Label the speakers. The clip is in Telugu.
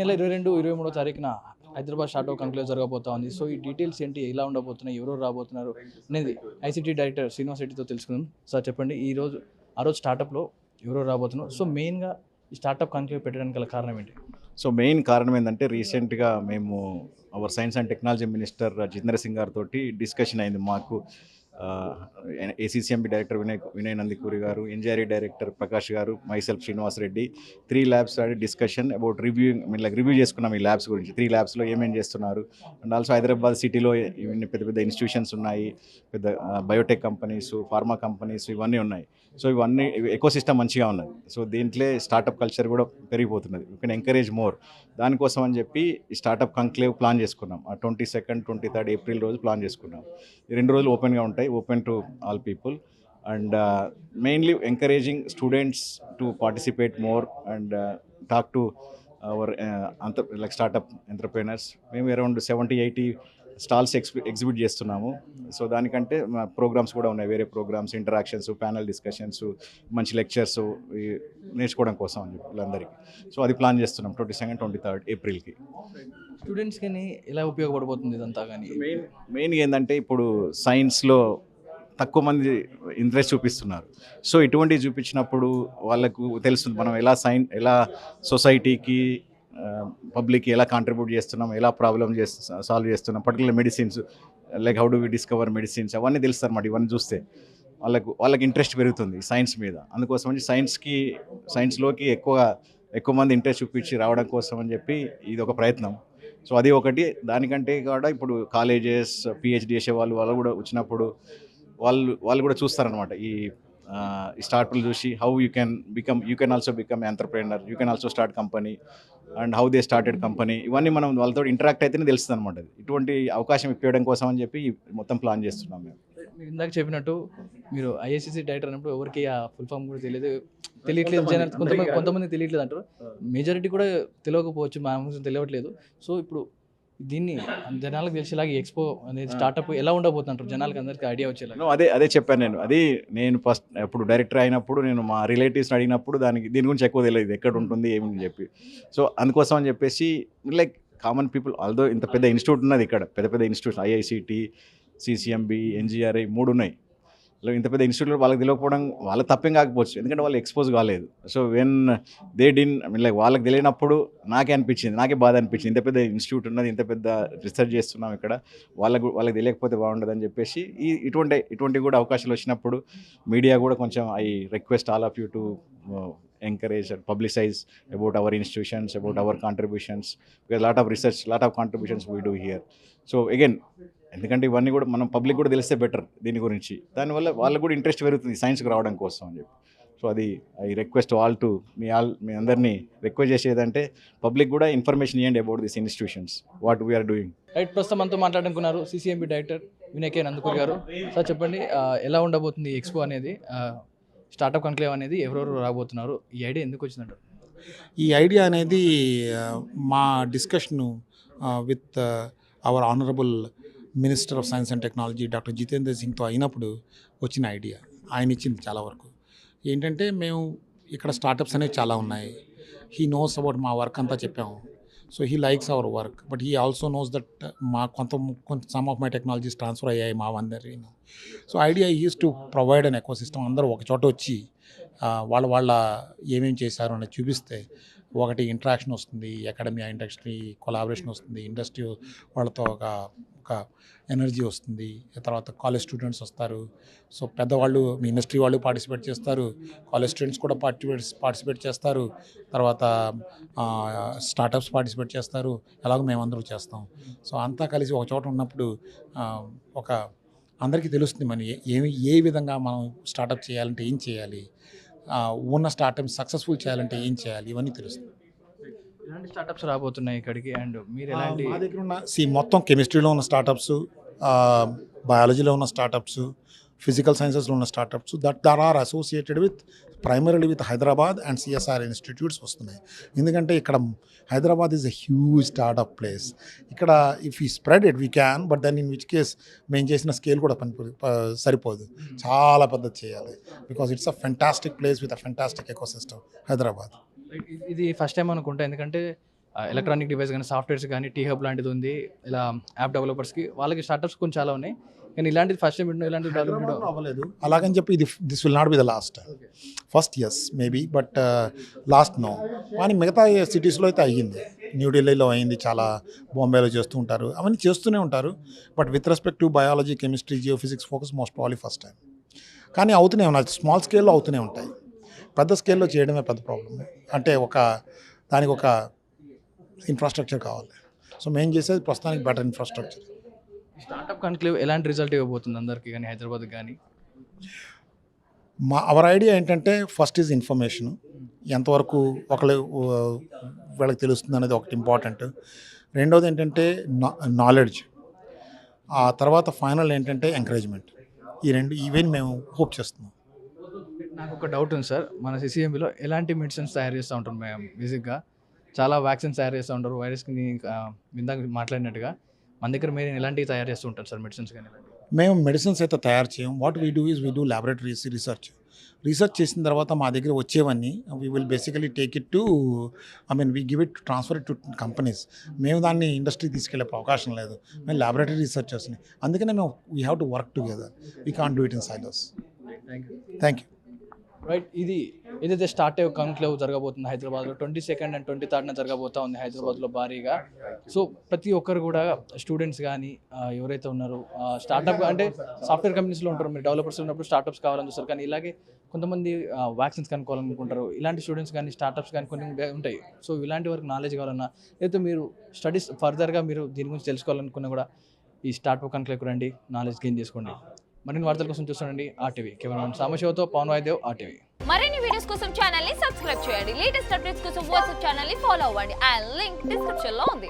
Speaker 1: నెల 22-23 తారీఖున హైదరాబాద్ స్టార్ట్అప్ కంక్లేవ్ జరగబోతా ఉంది. సో ఈ డీటెయిల్స్ ఏంటి, ఎలా ఉండబోతున్నాయి, ఎవరు రాబోతున్నారు అనేది ఐసీటీ డైరెక్టర్ శ్రీనివాస్ రెడ్డితో తెలుసుకుందాం. సార్ చెప్పండి, ఆ రోజు స్టార్టప్లో ఎవరు రాబోతున్నారు? సో మెయిన్గా ఈ స్టార్టప్ కంక్లేవ్ పెట్టడానికి గల కారణం ఏంటి?
Speaker 2: సో మెయిన్ కారణం ఏంటంటే రీసెంట్గా మేము our science and technology minister Jitendra Singh గారితో డిస్కషన్ అయింది. మాకు ఏసీసీఎంబీ డైరెక్టర్ వినయ్ నందికూరి గారు, ఎన్జీఆర్ఈ డైరెక్టర్ ప్రకాష్ గారు, myself Srinivas Reddy 3 labs discussion about review చేసుకున్నాం ఈ ల్యాబ్స్ గురించి. 3 ల్యాబ్స్లో ఏమేం చేస్తున్నారు అండ్ ఆల్సో హైదరాబాద్ సిటీలో ఇవన్నీ పెద్ద పెద్ద ఇన్స్టిట్యూషన్స్ ఉన్నాయి, పెద్ద బయోటెక్ కంపెనీస్, ఫార్మా కంపెనీస్ ఇవన్నీ ఉన్నాయి. సో ఇవన్నీ ఎకోసిస్టమ్ మంచిగా ఉన్నది. సో దీంట్లో స్టార్టప్ కల్చర్ కూడా పెరిగిపోతున్నది. You can encourage more. దానికోసం అని చెప్పి ఈ స్టార్టప్ కంక్లేవ్ ప్లాన్ చేసుకున్నాం. 22nd, 23rd ఏప్రిల్ రోజు ప్లాన్ చేసుకున్నాం. ఈ 2 రోజులు ఓపెన్గా ఉంటాయి, open to all people and mainly encouraging students to participate more and talk to our like startup entrepreneurs. మేము అరౌండ్ 70-80 స్టాల్స్ ఎగ్జిబిట్ చేస్తున్నాము. సో దానికంటే ప్రోగ్రామ్స్ కూడా ఉన్నాయి, వేరే ప్రోగ్రామ్స్, ఇంటరాక్షన్స్, ప్యానల్ డిస్కషన్స్, మంచి లెక్చర్స్ నేర్చుకోవడం కోసం అని చెప్పి వీళ్ళందరికీ. సో అది ప్లాన్ చేస్తున్నాం 22nd, 23rd ఏప్రిల్కి.
Speaker 1: స్టూడెంట్స్కి ఎలా ఉపయోగపడబోతుంది ఇదంతా? కానీ
Speaker 2: మెయిన్ ఏంటంటే ఇప్పుడు సైన్స్లో తక్కువ మంది ఇంట్రెస్ట్ చూపిస్తున్నారు. సో ఇటువంటివి చూపించినప్పుడు వాళ్ళకు తెలుస్తుంది మనం ఎలా సొసైటీకి పబ్లిక్కి ఎలా కాంట్రిబ్యూట్ చేస్తున్నాం, ఎలా ప్రాబ్లమ్ సాల్వ్ చేస్తున్నాం, particular medicines like how do we discover medicines, అవన్నీ తెలుస్తుంది అన్నమాట. ఇవన్నీ చూస్తే వాళ్ళకి ఇంట్రెస్ట్ పెరుగుతుంది సైన్స్ మీద. అందుకోసం సైన్స్లోకి ఎక్కువ మంది ఇంట్రెస్ట్ చూపించి రావడం కోసం అని చెప్పి ఇది ఒక ప్రయత్నం. సో అది ఒకటి. దానికంటే కూడా ఇప్పుడు కాలేజెస్, పిహెచ్డి చేసే వాళ్ళు కూడా వచ్చినప్పుడు వాళ్ళు కూడా చూస్తారనమాట ఈ స్టార్ట్అప్లు చూసి how you can also become entrepreneur, you can also start company and how they started company. ఇవన్నీ మనం వాళ్ళతో ఇంటరాక్ట్ అయితేనే తెలుస్తుంది అనమాట. ఇటువంటి అవకాశం ఇప్పించడం కోసం అని చెప్పి మొత్తం ప్లాన్ చేస్తున్నాం మేము.
Speaker 1: మీరు ఇందాక చెప్పినట్టు మీరు ఐఐసిసి డైరెక్టర్ అన్నప్పుడు ఎవరికి ఆ ఫుల్ ఫామ్ కూడా తెలియట్లేదు జనాలు, కొంతమంది తెలియట్లేదు అంటారు. మెజారిటీ కూడా తెలియకపోవచ్చు, మా తెలియట్లేదు. సో ఇప్పుడు దీన్ని జనాలకు తెలిసేలాగా ఎక్స్పో అనేది స్టార్టప్ ఎలా ఉండబోతుంటారు, జనాలకు అందరికీ ఐడియా వచ్చేలాగా?
Speaker 2: అదే చెప్పాను నేను ఫస్ట్ ఎప్పుడు డైరెక్టర్ అయినప్పుడు నేను మా రిలేటివ్స్ని అడిగినప్పుడు దీని గురించి ఎక్కువ తెలియదు, ఎక్కడ ఉంటుంది ఏమని చెప్పి. సో అందుకోసం అని చెప్పేసి లైక్ కామన్ పీపుల్, ఆల్దో ఇంత పెద్ద ఇన్స్టిట్యూట్ ఉన్నది ఇక్కడ, పెద్ద ఇన్స్టిట్యూట్ ఐఐసిటి, సిసిఎంబి, ఎన్జిఆర్ఐ 3 ఉన్నాయి. ఇంత పెద్ద ఇన్స్టిట్యూట్లో వాళ్ళకి తెలియకపోవడం వాళ్ళ తప్పేం కాకపోవచ్చు, ఎందుకంటే వాళ్ళు ఎక్స్పోజ్ కాలేదు. సో వెన్ దే లైక్ వాళ్ళకి తెలియనప్పుడు నాకే బాధ అనిపించింది. ఇంత పెద్ద ఇన్స్టిట్యూట్ ఉన్నది, ఇంత పెద్ద రీసెర్చ్ చేస్తున్నాం ఇక్కడ, వాళ్ళకి తెలియకపోతే బాగుండదని చెప్పేసి ఇటువంటి కూడా అవకాశాలు వచ్చినప్పుడు మీడియా కూడా కొంచెం I request all of you to encourage and publicize about our institutions, about our contributions, because lot of research, lot of contributions we do here. So again, ఎందుకంటే ఇవన్నీ కూడా మనం పబ్లిక్ కూడా తెలిస్తే బెటర్ దీని గురించి. దానివల్ల వాళ్ళకు కూడా ఇంట్రెస్ట్ పెరుగుతుంది సైన్స్కి రావడం కోసం అని చెప్పి. సో అది ఐ రిక్వెస్ట్ మీ అందరినీ రిక్వెస్ట్ చేసేదంటే పబ్లిక్ కూడా ఇన్ఫర్మేషన్ ఇవ్వండి about this institutions, what we are doing.
Speaker 1: Right, ప్రస్తుతం మనతో మాట్లాడుకున్నారు సిసిఎంబి డైరెక్టర్ వినయ్ నందికూరి గారు. సార్ చెప్పండి, ఎలా ఉండబోతుంది ఎక్స్పో అనేది, స్టార్టప్ కంక్లేవ్ అనేది, ఎవరెవరు రాబోతున్నారు, ఈ ఐడియా ఎందుకు వచ్చిందంటారు?
Speaker 3: ఈ ఐడియా అనేది మా discussion with our honourable minister of science and technology doctor Jitendra సింగ్తో అయినప్పుడు వచ్చిన ఐడియా. ఆయన ఇచ్చింది చాలా వరకు ఏంటంటే, మేము ఇక్కడ స్టార్టప్స్ అనేవి చాలా ఉన్నాయి. హీ నోస్ అబౌట్ మా వర్క్ అంతా చెప్పాము. So he likes our work, but he also knows that మా కొంత some of my technologies transfer అయ్యాయి మా అందరి. So idea is to provide an ecosystem. అందరూ ఒక చోట వచ్చి వాళ్ళ ఏమేమి చేశారు అనేది చూపిస్తే ఒకటి ఇంటరాక్షన్ వస్తుంది, అకాడమియా ఇండస్ట్రీ కొలాబరేషన్ వస్తుంది, ఇండస్ట్రీ వాళ్ళతో ఒక ఎనర్జీ వస్తుంది. తర్వాత కాలేజ్ స్టూడెంట్స్ వస్తారు. సో పెద్దవాళ్ళు, మీ ఇండస్ట్రీ వాళ్ళు పార్టిసిపేట్ చేస్తారు, కాలేజ్ స్టూడెంట్స్ కూడా పార్టిసిపేట్ చేస్తారు, తర్వాత స్టార్టప్స్ పార్టిసిపేట్ చేస్తారు, ఎలాగో మేమందరూ చేస్తాం. సో అంతా కలిసి ఒక చోట ఉన్నప్పుడు అందరికీ తెలుస్తుంది మనం ఏ విధంగా మనం స్టార్టప్ చేయాలంటే ఏం చేయాలి, ఉన్న స్టార్టప్ సక్సెస్ఫుల్ చేయాలంటే ఏం చేయాలి, ఇవన్నీ తెలుస్తుంది.
Speaker 1: ఎలాంటి స్టార్టప్స్ రాబోతున్నాయి ఇక్కడికి, అండ్ మీరు ఎలాంటి?
Speaker 3: మా దగ్గర ఉన్న మొత్తం కెమిస్ట్రీలో ఉన్న స్టార్టప్స్, బయాలజీలో ఉన్న స్టార్టప్స్, ఫిజికల్ సైన్సెస్లో ఉన్న startups that are associated with primarily with Hyderabad and CSR institutes వస్తున్నాయి. ఎందుకంటే ఇక్కడ Hyderabad is a huge startup place. ఇక్కడ if you spread it we can, but then in which case మేము చేసిన స్కేల్ కూడా సరిపోదు, చాలా పెద్దది చేయాలి. Because it's a fantastic place with a fantastic ecosystem Hyderabad.
Speaker 1: ఇది ఫస్ట్ టైం అనుకుంటా, ఎందుకంటే ఎలక్ట్రానిక్ డివైస్ కానీ సాఫ్ట్వేర్స్ కానీ టీ హబ్ లాంటిది ఉంది, ఇలా యాప్ డెవలపర్స్కి వాళ్ళకి స్టార్టప్స్ కొంచెం చాలా ఉన్నాయి. కానీ ఇలాంటిది ఫస్ట్ టైం ఇలాంటి డెవలప్మెంట్
Speaker 3: అవ్వలేదు. అలాగని చెప్పి this will not be the last. First yes maybe, but last no. కానీ మిగతా సిటీస్లో అయితే అయ్యింది. న్యూఢిల్లీలో అయింది, చాలా బాంబేలో చేస్తూ ఉంటారు, అవన్నీ చేస్తూనే ఉంటారు. But with respect to biology, chemistry, Jio physics focus most probably first time. కానీ అవుతూనే ఉన్నాయి, స్మాల్ స్కేల్లో అవుతూనే ఉంటాయి. పెద్ద స్కేల్లో చేయడమే పెద్ద ప్రాబ్లమ్. అంటే దానికి ఒక ఇన్ఫ్రాస్ట్రక్చర్ కావాలి. సో మేము చేసేది ప్రస్తుతానికి బెటర్ ఇన్ఫ్రాస్ట్రక్చర్.
Speaker 1: స్టార్టప్ కాన్క్లేవ్ ఎలాంటి రిజల్ట్ ఇవ్వబోతుంది అందరికీ కానీ హైదరాబాద్కి కానీ?
Speaker 3: అవర్ ఐడియా ఏంటంటే ఫస్ట్ ఈజ్ ఇన్ఫర్మేషన్, ఎంతవరకు వీళ్ళకి తెలుస్తుంది అనేది ఒకటి ఇంపార్టెంట్. రెండోది ఏంటంటే నాలెడ్జ్. ఆ తర్వాత ఫైనల్ ఏంటంటే ఎంకరేజ్మెంట్. ఈవెన్ మేము హోప్ చేస్తున్నాం.
Speaker 1: నాకు ఒక డౌట్ ఉంది సార్, మన సిసిఎంబిలో ఎలాంటి మెడిసిన్స్ తయారు చేస్తూ ఉంటాం మేము? బేసిక్గా చాలా వ్యాక్సిన్స్ తయారు చేస్తూ ఉంటారు, వైరస్కి ఇందాక మాట్లాడినట్టుగా. మన దగ్గర మీరు ఎలాంటివి తయారు చేస్తూ ఉంటారు సార్, మెడిసిన్స్ కానీ?
Speaker 3: మేము మెడిసిన్స్ అయితే తయారు చేయం. What we do is we do laboratories research చేసిన తర్వాత మా దగ్గర వచ్చేవన్నీ we will basically take it to we give it transfer it to companies. మేము దాన్ని ఇండస్ట్రీకి తీసుకెళ్ళే అవకాశం లేదు. మేము ల్యాబొరేటరీ రీసెర్చ్ చేస్తున్నాం. అందుకనే మేము we have to work together. We can't do it in silos. Thank you.
Speaker 1: Right, ఇది ఏదైతే స్టార్ట్అప్ కాన్క్లేవ్ జరగబోతుంది హైదరాబాద్లో 22nd and 23rd జరగబోతా ఉంది హైదరాబాద్లో భారీగా. సో ప్రతి ఒక్కరు కూడా స్టూడెంట్స్ కానీ ఎవరైతే ఉన్నారో స్టార్టప్ అంటే సాఫ్ట్వేర్ కంపెనీస్లో ఉంటారు, మీరు డెవలపర్స్ ఉన్నప్పుడు స్టార్టప్స్ కావాలని చూస్తారు. కానీ ఇలాగే కొంతమంది వ్యాక్సిన్స్ కనుక్కోవాలనుకుంటారు. ఇలాంటి స్టూడెంట్స్ కానీ స్టార్టప్స్ కానీ కొన్ని ఉంటాయి. సో ఇలాంటి వరకు నాలెడ్జ్ కావాలన్నా, లేకపోతే మీరు స్టడీస్ ఫర్దర్గా మీరు దీని గురించి తెలుసుకోవాలనుకున్నా కూడా ఈ స్టార్టప్ కాన్క్లేవ్కి రండి, నాలెడ్జ్ గెయిన్ చేసుకోండి. మరిన్ని వార్తల కోసం చూస్తుండండి ఆర్టీవీ. కేవలం సామశివతో పవన్ వాయిదేవ్, ఆర్టీవీ.
Speaker 4: మరిన్ని వీడియోస్ కోసం ఛానల్ ని సబ్స్క్రైబ్ చేయండి. లేటెస్ట్ అప్డేట్స్ కోసం వాట్సాప్ ఛానల్ ని ఫాలో అవ్వండి. ఆ లింక్ డిస్క్రిప్షన్ లో ఉంది.